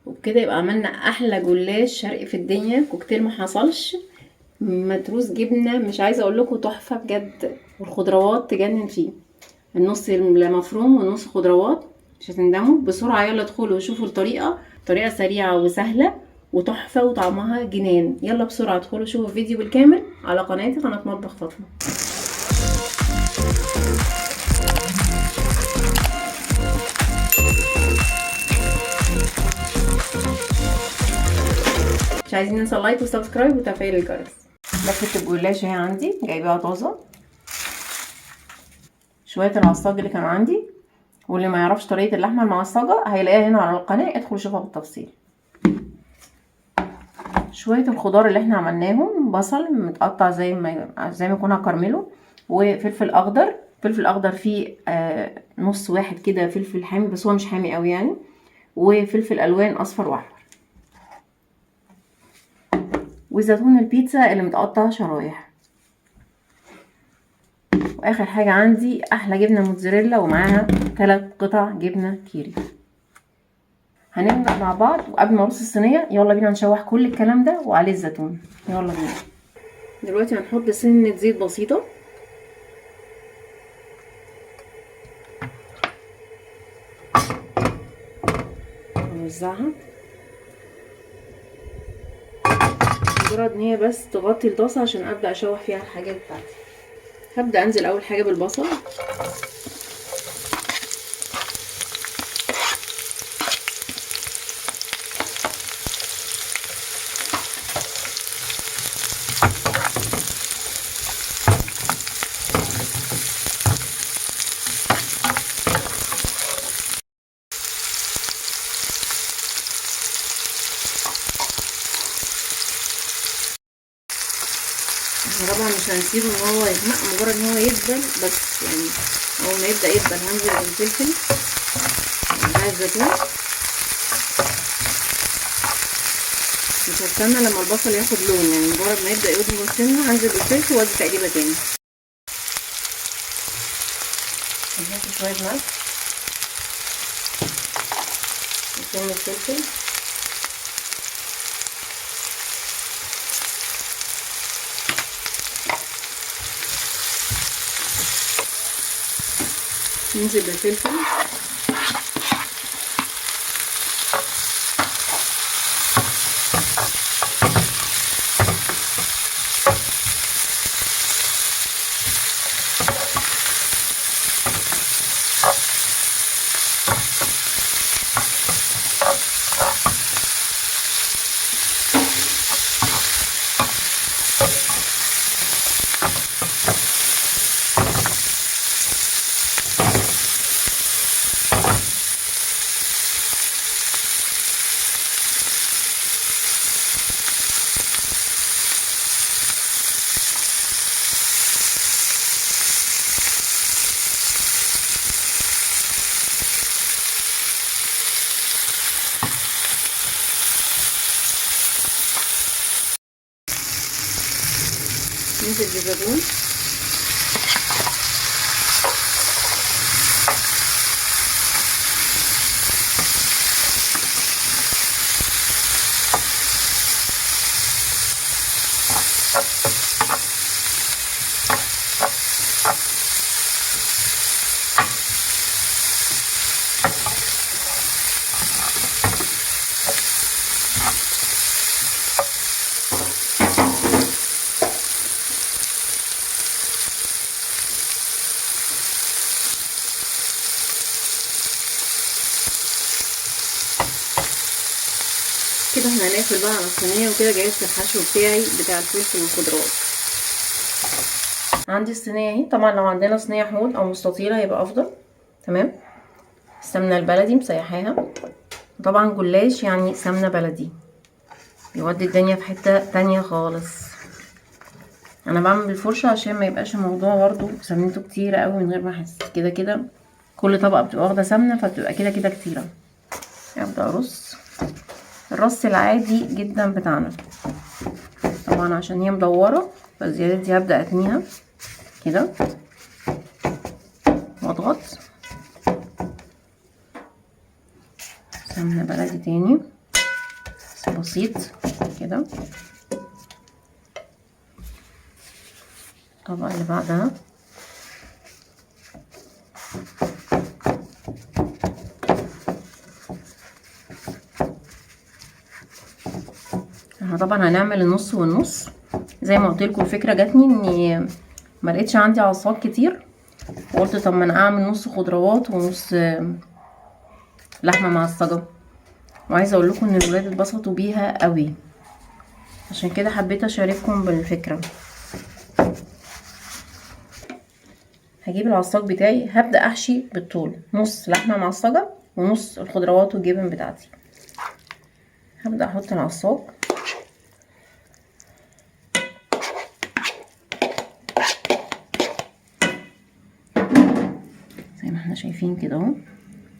وبكده يبقى عملنا احلى جلاش شرقي في الدنيا، كوكتيل ما حصلش. متروس جبنه مش عايزه اقول لكم تحفه بجد، والخضروات تجنن فيه، النص مفروم والنص خضروات. مش هتندموا. بسرعه يلا ادخلوا وشوفوا الطريقه، طريقه سريعه وسهله وتحفه وطعمها جنان. يلا بسرعه ادخلوا شوفوا الفيديو بالكامل على قناتي، قناه مطبخ فاطمه. مش عايزين ننسى اللايك وسبسكرايب وتفعيل الجرس. لفه الجلاش اهي عندي، جايباها طازه. شويه العصاج اللي كانوا عندي، واللي ما يعرفش طريقه اللحمه المعصجه هيلاقيها هنا على القناه، ادخلوا شوفها بالتفصيل. شويه الخضار اللي احنا عملناهم، بصل متقطع زي ما كنا كرمله، وفلفل اخضر. فلفل اخضر فيه نص واحد كده فلفل حامي، بس هو مش حامي قوي يعني، وفلفل الوان اصفر واحمر، وزيتون البيتزا اللي متقطع شرايح. واخر حاجه عندي احلى جبنه موتزاريلا، ومعاها 3 قطع جبنه كيري. هنبدأ مع بعض، وقبل ما ارص الصينيه يلا بينا نشوح كل الكلام ده وعليه الزيتون. يلا بينا. دلوقتي هنحط سنه زيت بسيطه، نوزعها مجرد ان هي بس تغطي الطاسه عشان ابدا اشوح فيها الحاجات بتاعتي. هبدا انزل اول حاجه بالبصل، طبعا مش هنسيبه ان هو يغمق، مجرد ان هو يدبل بس يعني. اول ما يبدا يدبل هنزل بالفلفل مع الزيتون. مش هستنى لما البصل ياخد لون، يعني مجرد ما يبدا يدبل سنه هنزل بالفلفل وادي تقليبه تاني. نحط شويه ملح وسن الفلفل، ننزل بالفلفل، ننزل بالزيتون، كده احنا هنقفل بقى على الصينيه، وكده جهزت الحشو بتاعي بتاع الفلفل والخضروات. عندي الصينيه اهي، طبعا لو عندنا صينيه حوض او مستطيله هيبقى افضل. تمام. السمنه البلدي مسيحاها، طبعا جلاش يعني سمنه بلدي يودي الدنيا في حته تانية خالص. انا بعمل بالفرشه عشان ما يبقاش الموضوع برضو سمنته كتيره قوي من غير ما احس. كده كده كل طبقه بتبقى واخده سمنه، فبتبقى كده كده كتيره. ابدا ارص الرص العادي جدا بتاعنا. طبعا عشان هي مدوره فالزيادات دي هبدا اتنيها كده واضغط. سمنه بلدي تاني، بسيط كده. الطبقة اللي بعدها احنا طبعا هنعمل النص والنص. زي ما قلت لكم الفكره جاتني اني ما لقيتش عندي عصاج كتير، وقلت طب ما انا اعمل نص خضروات ونص لحمه معصجه. وعايزه اقول لكم ان الولاد اتبسطوا بيها قوي، عشان كده حبيت اشارككم بالفكره. هجيب العصاج بتاعي، هبدا احشي بالطول نص لحمه معصجه ونص الخضروات والجبن بتاعتي. هبدا احط العصاج زي ما احنا شايفين كده اهو.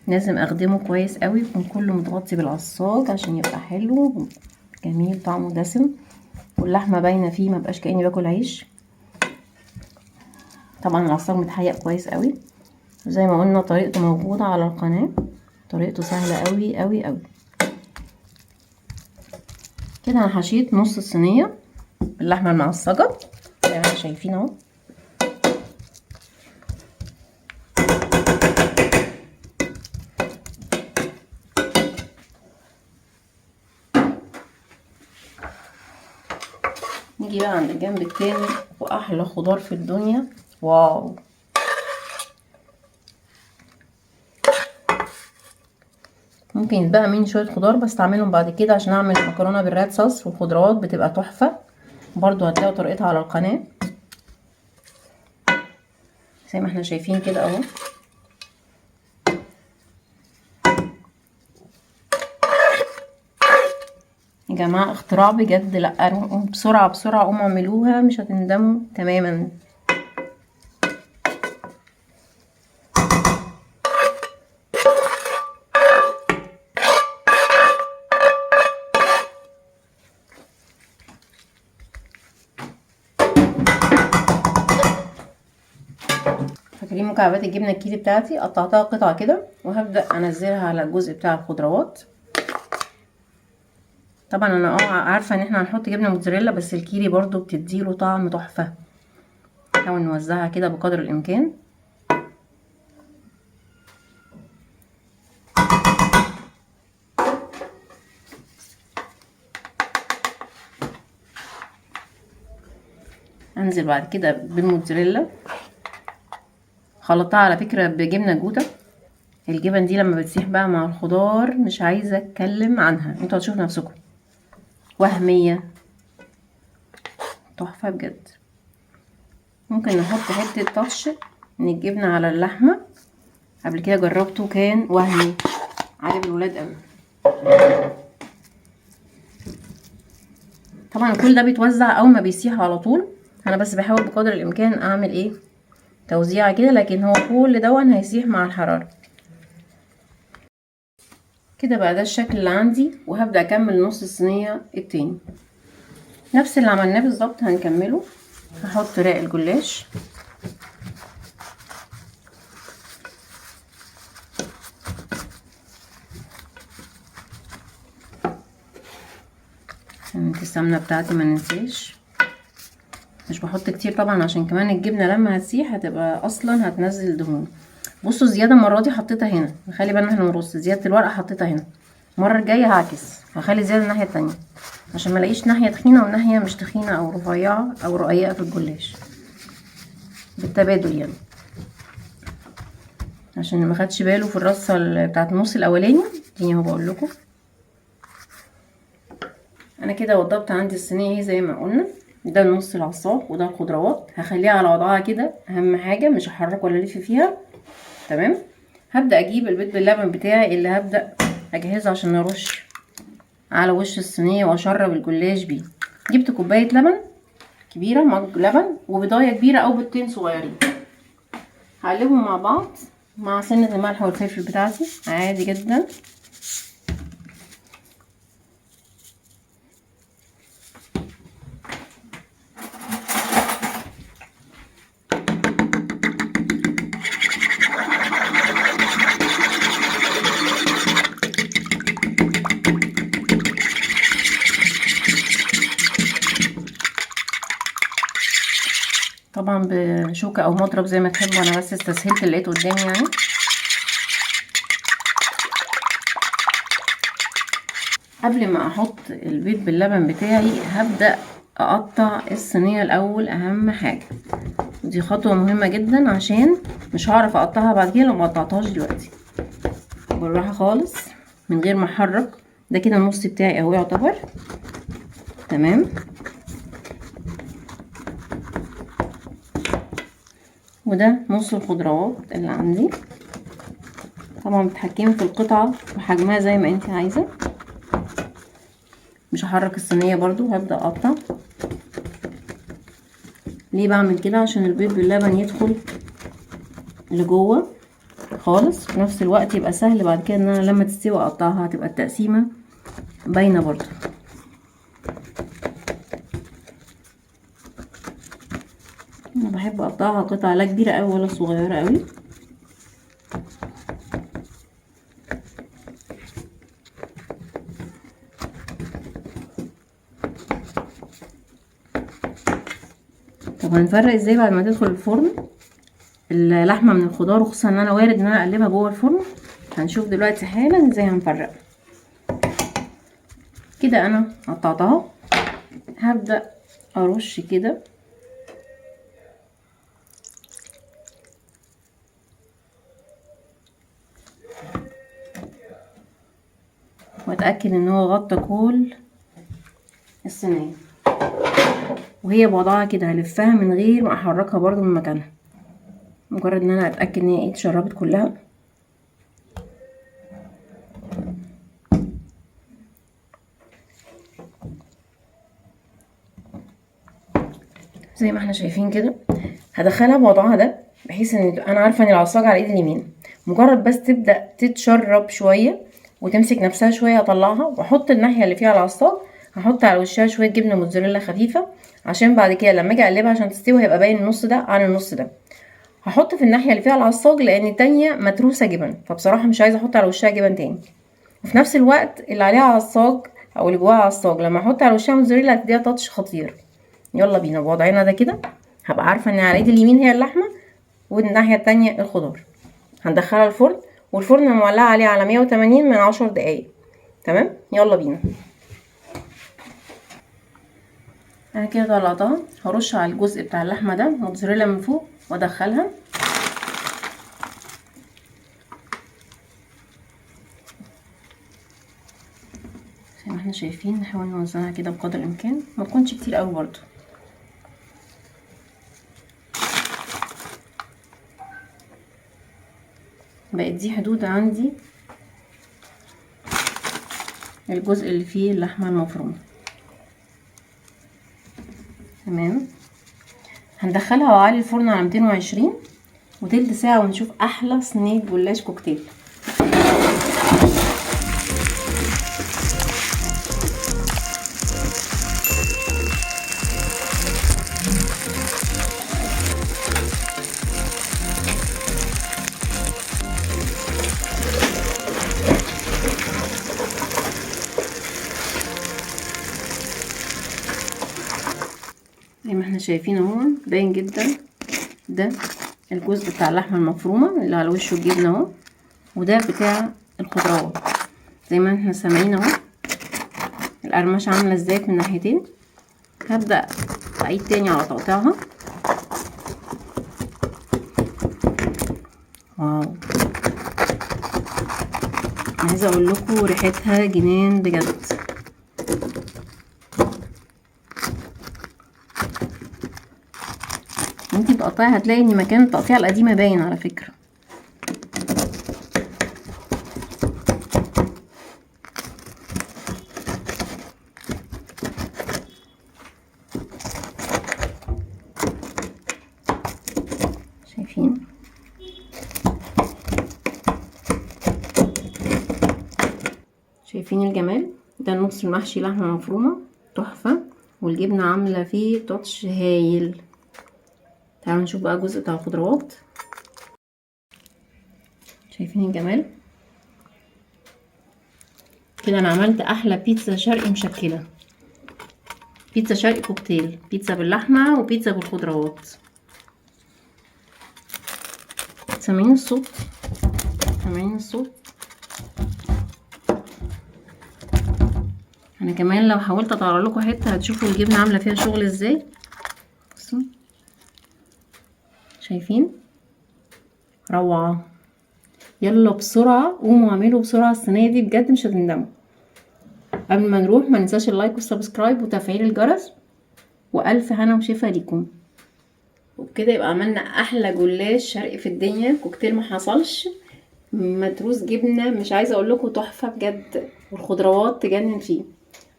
لازم اخدمه كويس قوي، يكون كله متغطي بالعصاج عشان يبقى حلو جميل طعمه دسم، واللحمه باينه فيه، ما بقاش كاني باكل عيش. طبعا العصاج متحيق كويس قوي، زي ما قلنا طريقته موجوده على القناه، طريقته سهله قوي قوي قوي. كده انا حشيت نص الصينيه باللحمه المعصجه زي ما شايفين اهو. نيجي بقى عند الجنب التاني، واحلى خضار في الدنيا. واو، ممكن يتبقى مني شويه خضار بستعملهم بعد كده عشان اعمل مكرونه بالريد صوص، والخضروات بتبقى تحفه برضو. هتلاقوا طريقتها على القناه زي ما احنا شايفين كده اهو. يا جماعه اختراع بجد، لا بسرعه بسرعه قوموا اعملوها مش هتندموا تماما. فاكرين مكعبات الجبنه الكيري بتاعتي؟ قطعتها قطع كده وهبدا انزلها على الجزء بتاع الخضروات. طبعا انا عارفه ان احنا هنحط جبنه موتزاريلا، بس الكيري برضو بتديله طعم تحفه. نحاول نوزعها كده بقدر الامكان. انزل بعد كده بالموتزاريلا، خلطتها على فكره بجبنه جوده. الجبن دي لما بتسيح بقى مع الخضار مش عايزه اتكلم عنها، انتوا هتشوفوا نفسكم وهميه تحفه بجد. ممكن نحط حته تاتش من الجبنه على اللحمه، قبل كده جربته كان وهمي، عجب الولاد قوي. طبعا كل ده بيتوزع اول ما بيسيح على طول. انا بس بحاول بقدر الامكان اعمل ايه توزيعه كده، لكن هو كل دون هيسيح مع الحراره. كده بقى ده الشكل اللي عندي، وهبدا اكمل نص الصينيه التاني. نفس اللي عملناه بالظبط هنكمله. هحط رق الجلاش، عشان السمنه بتاعتي ما ننساش. مش بحط كتير طبعا، عشان كمان الجبنه لما هتسيح هتبقى اصلا هتنزل دهون. بصوا الزياده المره دي حطيتها هنا، نخلي بالنا احنا نرص زياده الورقه حطيتها هنا. المره الجايه هعكس، هخلي زياده الناحيه التانية عشان ما الاقيش ناحيه تخينه وناحيه مش تخينه او رفيعه او رقيقه في الجلاش، بالتبادل يعني، عشان ما خدش باله في الرصه بتاعه النص الاولاني دي اهو. بقول لكم انا كده وضبت عندي الصينيه اهي زي ما قلنا. ده النص العصاق وده الخضروات، هخليها على وضعها كده، اهم حاجه مش هحرك ولا الف فيها. تمام. هبدا اجيب البيض باللبن بتاعي اللي هبدا اجهزه عشان نرش على وش الصينيه واشرب الجلاش بيه. جبت كوبايه لبن كبيره، مج لبن، وبيضايه كبيره او بيضتين صغيرين، هقلبهم مع بعض مع سنه الملح والفلفل بتاعتي عادي جدا. طبعا بشوكة او مضرب زي ما تحبوا، انا بس استسهلت اللي لقيته قدامي يعني. قبل ما احط البيض باللبن بتاعي هبدأ اقطع الصينية الاول، اهم حاجة دي خطوة مهمة جدا عشان مش هعرف اقطعها بعد كده لو ما قطعتهاش دلوقتي. بالراحة خالص من غير ما احرك. ده كده النص بتاعي اهو يعتبر تمام. وده نص الخضروات اللي عندي. طبعا بتحكمي في القطعة وحجمها زي ما انت عايزة. مش هحرك الصينية برضو، هبدأ اقطع. ليه بعمل كده؟ عشان البيض باللبن يدخل لجوه خالص، في نفس الوقت يبقى سهل بعد كده ان انا لما تستوي اقطعها، هتبقى التقسيمة باينة برضو. انا بحب اقطعها قطع لا كبيرة اوي ولا صغيرة اوي. طب هنفرق ازاي بعد ما تدخل الفرن اللحمه من الخضار، وخصوصا ان انا وارد ان انا اقلبها جوه الفرن؟ هنشوف دلوقتي حالا ازاي هنفرق. كده انا قطعتها، هبدا ارش كده واتاكد ان هو غطى كل الصينيه، وهي بوضعها كده هلفها من غير ما احركها برضو من مكانها، مجرد ان انا اتاكد ان هي اتشربت كلها. زي ما احنا شايفين كده هدخلها بوضعها ده، بحيث ان انا عارفه ان العصاج على ايد اليمين، مجرد بس تبدا تتشرب شويه وتمسك نفسها شويه هطلعها واحط الناحيه اللي فيها العصاج، هحط على وشها شويه جبنه موتزاريلا خفيفه عشان بعد كده لما اجي اقلبها عشان تستوي هيبقى باين النص ده عن النص ده. هحط في الناحيه اللي فيها العصاج لان التانيه متروسه جبن، فبصراحه مش عايزه احط على وشها جبن تاني. وفي نفس الوقت اللي عليها عصاج او اللي جواها عصاج لما احط على وشها موتزاريلا هتديها تاتش خطير. يلا بينا بوضعنا ده كده، هبقى عارفه ان على ايد اليمين هي اللحمه والناحيه التانية الخضار. هندخلها الفرن، والفرن مولعه عليه على 180 من 10 دقايق تمام. يلا بينا. انا كده طلعتها، هرش على الجزء بتاع اللحمه ده موتزاريلا من فوق وادخلها. زي ما احنا شايفين نحاول نوزعها كده بقدر الامكان، ما تكونش كتير قوي برضو. بقت دي حدود عندي الجزء اللي فيه اللحمه المفرومه تمام. هندخلها وعلي الفرن على 220 وتلت ساعه ونشوف احلى صينيه جلاش كوكتيل. زي ما احنا شايفين اهو باين جدا، ده الجزء بتاع اللحمه المفرومه اللي على وشه الجبنه اهو، وده بتاع الخضروات. زي ما احنا سامعين اهو القرمشه عامله ازاي من الناحيتين. هبدا اعيد تاني على تقطيعها. واو، عايزه اقول لكم ريحتها جنان بجد. وانتي بتقطعي هتلاقي ان مكان التقطيع القديمه باين على فكره. شايفين؟ شايفين الجمال ده؟ النص المحشي لحمه مفرومه تحفه، والجبنه عامله فيه تاتش هايل. تعالوا نشوف بقى الجزء بتاع الخضروات. شايفين الجمال؟ كده انا عملت احلى بيتزا شرقي مشكله، بيتزا شرقي كوكتيل، بيتزا باللحمه وبيتزا بالخضروات. سامعين الصوت؟ سامعين الصوت؟ انا كمان لو حاولت اطلع لكم حته هتشوفوا الجبنه عامله فيها شغل ازاي. بصوا شايفين؟ روعه. يلا بسرعه قوموا اعملوا بسرعه الصينيه دي بجد مش هتندموا. قبل ما نروح ما ننساش اللايك والسبسكرايب وتفعيل الجرس، والف هنا وشفا ليكم. وبكده يبقى عملنا احلى جلاش شرقي في الدنيا، كوكتيل ما حصلش، متروس جبنه مش عايزه اقول لكم تحفه بجد، والخضروات تجنن فيه،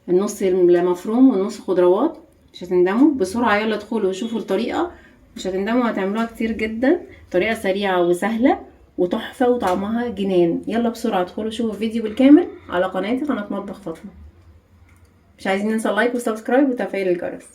النص مفروم والنص خضروات. مش هتندموا. بسرعه يلا ادخلوا وشوفوا الطريقه، مش هتندموا، هتعملوها كتير جدا. طريقه سريعه وسهله وتحفه وطعمها جنان. يلا بسرعه ادخلوا شوفوا الفيديو بالكامل على قناتي، قناه مطبخ فاطمه. مش عايزين ننسى اللايك والسبسكرايب وتفعيل الجرس.